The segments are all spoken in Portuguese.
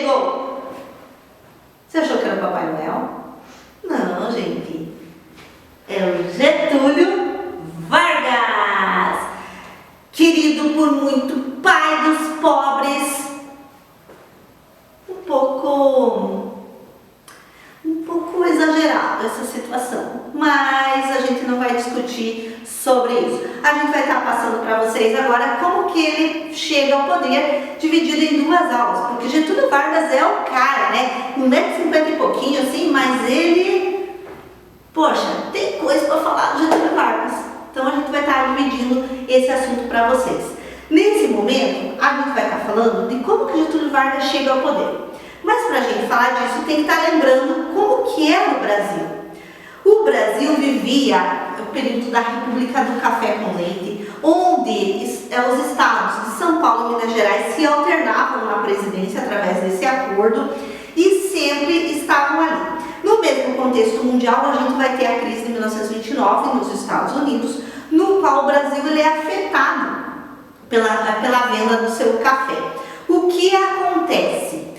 chegou? Você achou que era o Papai Noel? Não, gente. É o Getúlio Vargas, querido por muito, pai dos pobres. Um pouco exagerado essa situação, mas a gente não vai discutir sobre isso. A gente vai estar passando para vocês agora como que ele chega ao poder, dividido em duas aulas, porque Getúlio Vargas é o cara, né? 1,50 m e pouquinho assim, mas ele, poxa, tem coisa para falar do Getúlio Vargas. Então a gente vai estar dividindo esse assunto para vocês. Nesse momento, a gente vai estar falando de como que Getúlio Vargas chega ao poder. Mas para a gente falar disso, tem que estar lembrando como que era o Brasil. O Brasil vivia o período da República do Café com Leite, onde os estados de São Paulo e Minas Gerais se alternavam na presidência através desse acordo e sempre estavam ali. No mesmo contexto mundial, a gente vai ter a crise de 1929 nos Estados Unidos, no qual o Brasil ele é afetado pela venda do seu café. O que acontece?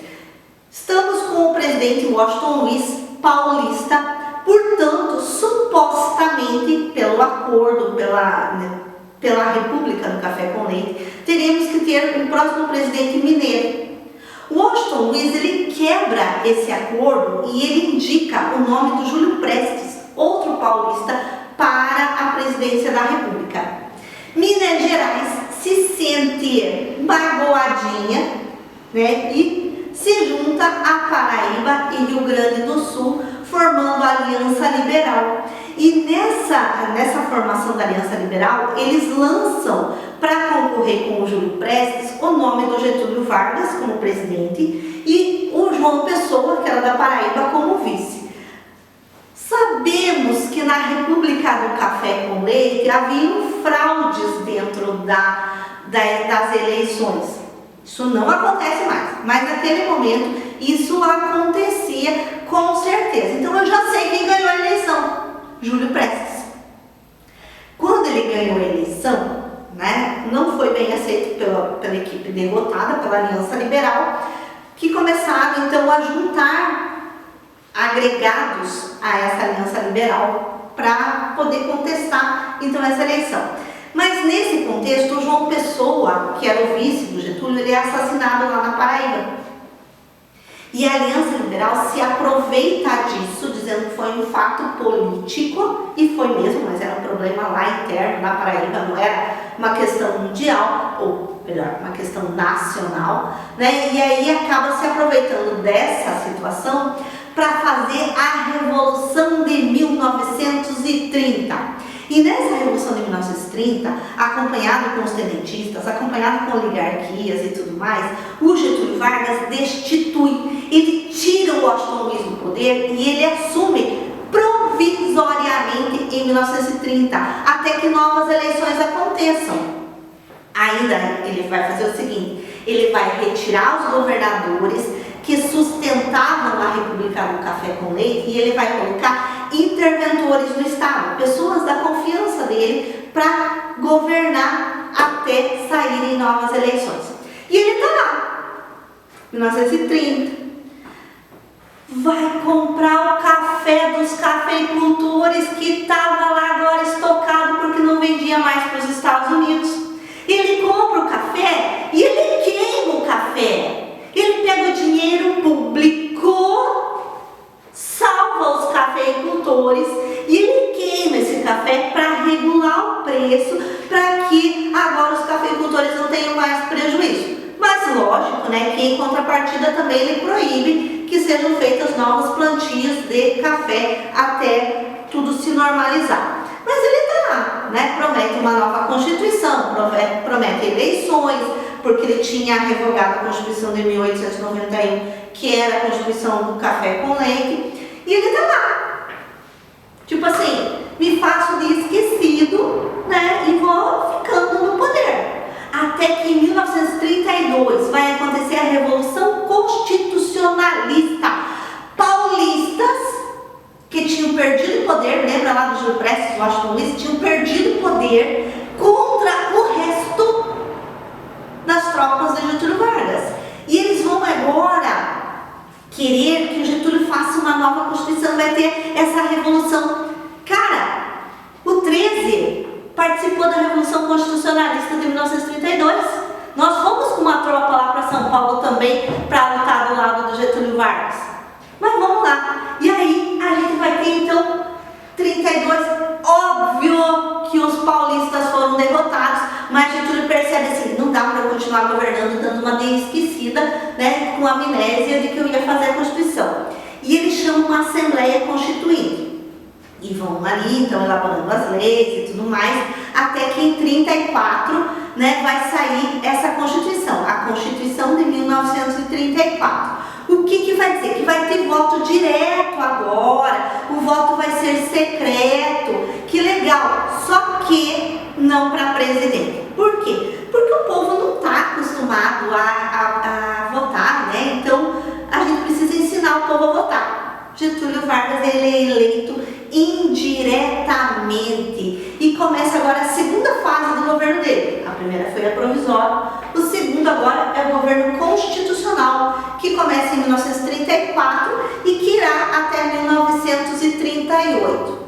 Estamos com o presidente Washington Luiz paulista, portanto, supostamente, pelo acordo, pela República do Café com Leite, teríamos que ter um próximo presidente mineiro. Washington Luiz, ele quebra esse acordo e ele indica o nome do Júlio Prestes, outro paulista, para a presidência da República. Minas Gerais se sente magoadinha, né, e se junta a Paraíba e Rio Grande do Sul, formando a Aliança Liberal. E nessa formação da Aliança Liberal, eles lançam para concorrer com o Júlio Prestes o nome do Getúlio Vargas como presidente e o João Pessoa, que era da Paraíba, como vice. Sabemos que na República do Café com Leite haviam fraudes dentro das eleições. Isso não acontece mais, mas naquele momento isso acontecia com certeza. Então eu já sei quem ganhou a eleição, Júlio Prestes. Quando ele ganhou a eleição, né, não foi bem aceito pela equipe derrotada, pela Aliança Liberal, que começaram então a juntar agregados a essa Aliança Liberal para poder contestar então essa eleição. Mas nesse contexto, o João Pessoa, que era o vice do Getúlio, ele é assassinado lá na Paraíba. E a Aliança Liberal se aproveita disso, dizendo que foi um fato político, e foi mesmo, mas era um problema lá interno, na Paraíba, não era uma questão mundial, ou melhor, uma questão nacional, né? E aí acaba se aproveitando dessa situação para fazer a Revolução de 1930. E nessa Revolução de 1930, acompanhado com os tenentistas, acompanhado com oligarquias e tudo mais, o Getúlio Vargas destitui, ele tira o Washington Luiz do poder e ele assume provisoriamente em 1930, até que novas eleições aconteçam. Ainda ele vai fazer o seguinte, ele vai retirar os governadores que sustentavam a República do Café com Leite e ele vai colocar interventores no Estado, pessoas da confiança dele para governar até saírem novas eleições. E ele está lá, 1930, vai comprar o café dos cafeicultores que estava lá agora estocado porque não vendia mais para os Estados Unidos. Ele compra o café e ele queima o café. Ele pega o dinheiro público, salva os cafeicultores e ele queima esse café para regular o preço, para que agora os cafeicultores não tenham mais prejuízo. Mas lógico, né, que em contrapartida também ele proíbe que sejam feitas novos plantios de café até tudo se normalizar. Mas ele está lá, né, promete uma nova Constituição, promete eleições, porque ele tinha revogado a Constituição de 1891, que era a Constituição do Café com Leite, e ele está lá. Tipo assim, me faço de esquecido, né, e vou ficando no poder. Até que em 1932 vai acontecer a Revolução Constitucionalista. Paulistas que tinham perdido o poder, lembra lá do Júlio Prestes, Washington Luiz, tinham perdido o poder contra o resto das tropas de Getúlio Vargas. E eles vão agora querer que o Getúlio faça uma nova Constituição, vai ter essa revolução. Cara, o 13 participou da Revolução Constitucionalista de 1932. Nós fomos com uma tropa lá para São Paulo também para lutar do lado do Getúlio Vargas. Mas vamos lá. E aí a gente vai ter então 32. Óbvio que os paulistas foram derrotados, mas Getúlio percebe assim, não dá para continuar governando dando uma de esquecida, né, com amnésia de que eu ia fazer a Constituição. E ele chama uma Assembleia Constituinte. E vão ali, então, elaborando as leis e tudo mais, até que em 34, né, vai sair essa Constituição, a Constituição de 1934. O que vai dizer? Que vai ter voto direto agora, o voto vai ser secreto, que legal, só que não para presidente. Por quê? Porque o povo não está acostumado a votar, né? Então, a gente precisa ensinar o povo a votar. Getúlio Vargas, ele é eleito indiretamente e começa agora a segunda fase do governo dele. A primeira foi a provisória, o segundo agora é o governo constitucional, que começa em 1934 e que irá até 1938.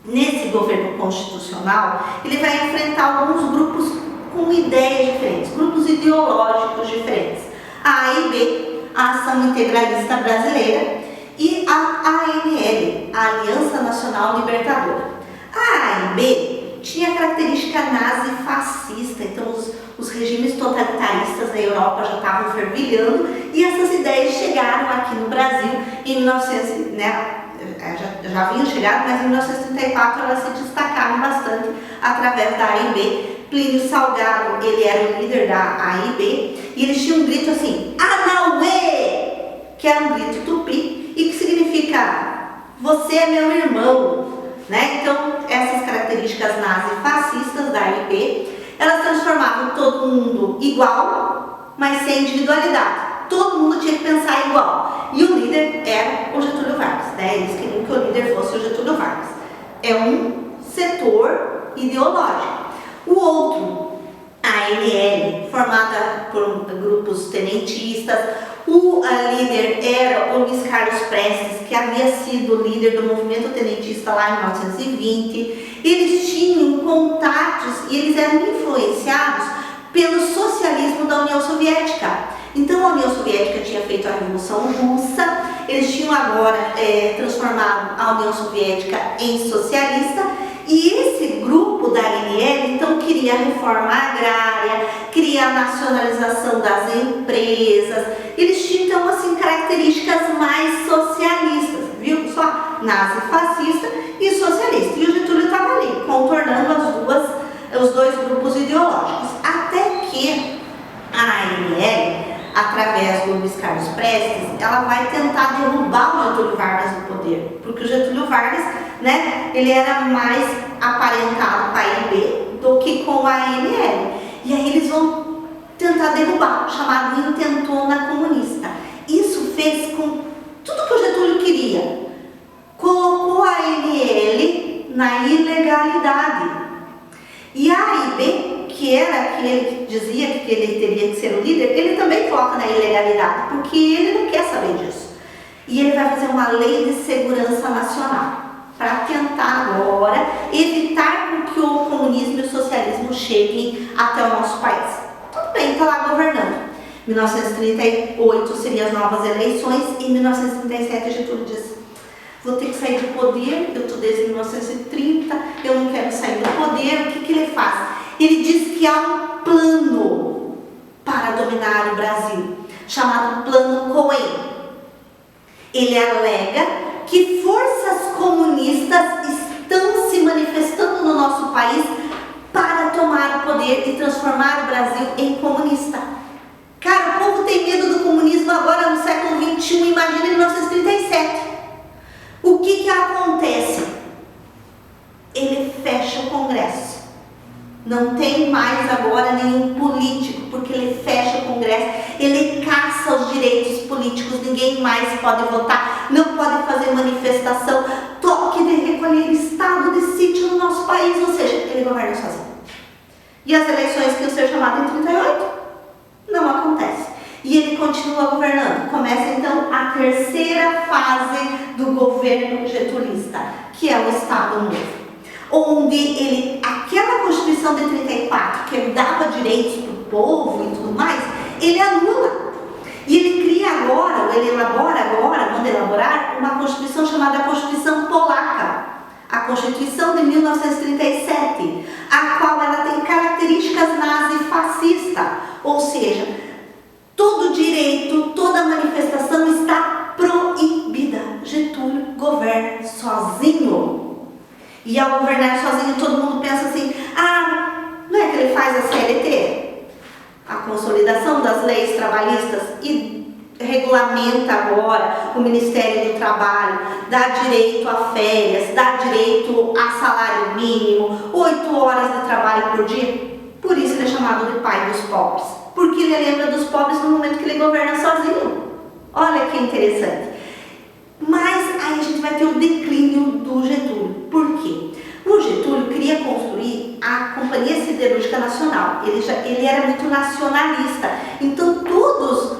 Nesse governo constitucional, ele vai enfrentar alguns grupos com ideias diferentes, grupos ideológicos diferentes. A AIB, a Ação Integralista Brasileira, e a ANL, a Aliança Nacional Libertadora. A AIB tinha característica nazi-fascista, então os regimes totalitaristas da Europa já estavam fervilhando e essas ideias chegaram aqui no Brasil em 1900, né, já vinham chegado, mas em 1934 elas se destacaram bastante através da AIB. Plínio Salgado, ele era o líder da AIB e eles tinham um grito assim, Anauê, que era um grito tupi, e que significa, você é meu irmão, né? Então, essas características nazi-fascistas da AIB, elas transformavam todo mundo igual, mas sem individualidade. Todo mundo tinha que pensar igual. E o líder era o Getúlio Vargas, né? Eles queriam que o líder fosse o Getúlio Vargas. É um setor ideológico. O outro, a ANL, formada por grupos tenentistas. O líder era o Luiz Carlos Prestes, que havia sido líder do movimento tenentista lá em 1920. Eles tinham contatos e eles eram influenciados pelo socialismo da União Soviética. Então a União Soviética tinha feito a Revolução Russa, eles tinham agora transformado a União Soviética em socialista. E esse grupo da ANL, então, queria a reforma agrária, queria a nacionalização das empresas. Eles tinham, então, assim, características mais socialistas, viu? Só nazi-fascista e socialista. E o Getúlio estava ali, contornando os dois grupos ideológicos. Até que a ANL, através do Luiz Carlos Prestes, ela vai tentar derrubar o Getúlio Vargas do poder, porque o Getúlio Vargas, né, ele era mais aparentado com a AIB do que com a ANL. E aí eles vão tentar derrubar, chamado intentona comunista. Isso fez com tudo que o Getúlio queria, colocou a ANL na ilegalidade. E a AIB, que era aquele que dizia que ele teria que ser o líder, ele também coloca na ilegalidade, porque ele não quer saber disso. E ele vai fazer uma lei de segurança nacional, para tentar agora evitar que o comunismo e o socialismo cheguem até o nosso país. Tudo bem, está lá governando. 1938 seriam as novas eleições, e em 1937 Getúlio diz, vou ter que sair do poder, eu estou desde 1930, eu não quero sair do poder. O que ele faz? Ele diz que há um plano para dominar o Brasil, chamado Plano Cohen. Ele alega que forças comunistas estão se manifestando no nosso país para tomar o poder e transformar o Brasil em comunista. Cara, o povo tem medo do comunismo agora no século XXI, imagina em 1937. O que acontece? Ele fecha o Congresso. Não tem mais agora nenhum político, porque ele fecha o Congresso, ele caça os direitos políticos, ninguém mais pode votar, não pode fazer manifestação, toque de recolher, estado de sítio no nosso país, ou seja, ele governa sozinho. E as eleições que iam ser chamadas em 38 não acontecem. e ele continua governando. Começa então a terceira fase do governo getulista, que é o Estado Novo, onde aquela Constituição de 34, que dava direitos para o povo e tudo mais, ele anula. E ele cria agora, ou ele elabora agora, manda elaborar, uma Constituição chamada Constituição Polaca, a Constituição de 1937, a qual ela tem características nazi-fascista, ou seja, todo direito, toda manifestação está proibida. Getúlio governa sozinho. E ao governar sozinho, todo mundo pensa assim, não é que ele faz a CLT? A consolidação das leis trabalhistas e regulamenta agora o Ministério do Trabalho, dá direito a férias, dá direito a salário mínimo, 8 horas de trabalho por dia. Por isso ele é chamado de pai dos pobres, porque ele lembra dos pobres no momento que ele governa sozinho. Olha que interessante. Mas aí a gente vai ter o declínio do Getúlio. Por quê? O Getúlio queria construir a Companhia Siderúrgica Nacional. Ele era muito nacionalista. Então tudo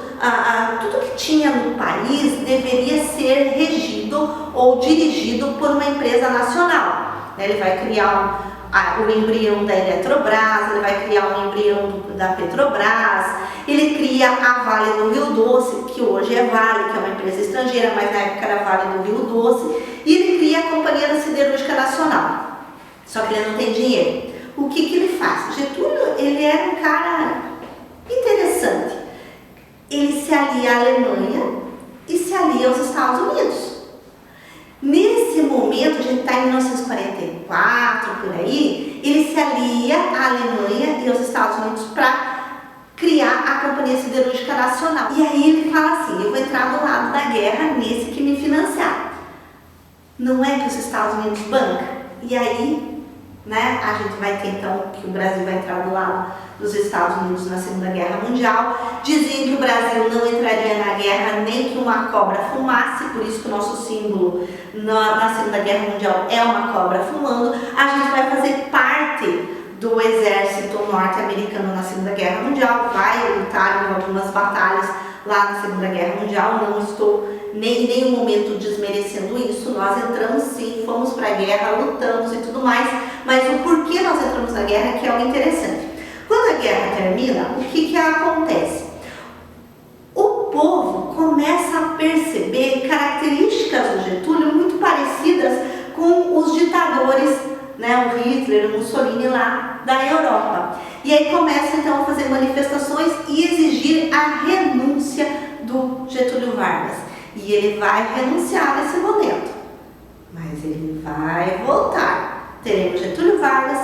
que tinha no país deveria ser regido ou dirigido por uma empresa nacional. Ele vai criar o embrião da Eletrobras, ele vai criar um embrião da Petrobras, ele cria a Vale do Rio Doce, que hoje é Vale, que é uma empresa estrangeira, mas na época era Vale do Rio Doce, e ele cria a Companhia da Siderúrgica Nacional. Só que ele não tem dinheiro. O que ele faz? Getúlio, ele era um cara interessante. Ele se alia à Alemanha e se alia aos Estados Unidos. Nesse momento, a gente está em 1944, por aí, ele se alia à Alemanha e aos Estados Unidos para criar a Companhia Siderúrgica Nacional. E aí ele fala assim, eu vou entrar do lado da guerra nesse que me financiar. Não é que os Estados Unidos bancam? E aí, a gente vai ter então que o Brasil vai entrar do lado dos Estados Unidos na Segunda Guerra Mundial. Diziam que o Brasil não entraria na guerra nem que uma cobra fumasse, por isso que o nosso símbolo na Segunda Guerra Mundial é uma cobra fumando. A gente vai fazer parte do exército norte-americano na Segunda Guerra Mundial, vai lutar em algumas batalhas lá na Segunda Guerra Mundial. Não estou em nenhum momento desmerecendo isso, nós entramos sim, fomos para a guerra, lutamos e tudo mais, mas o porquê nós entramos na guerra que é o interessante. Quando a guerra termina, o que acontece? O povo começa a perceber características do Getúlio muito parecidas com os ditadores, o Hitler, o Mussolini lá da Europa. E aí começa então a fazer manifestações e exigir a renúncia do Getúlio Vargas. E ele vai renunciar nesse momento, mas ele vai voltar. Teremos Getúlio Vargas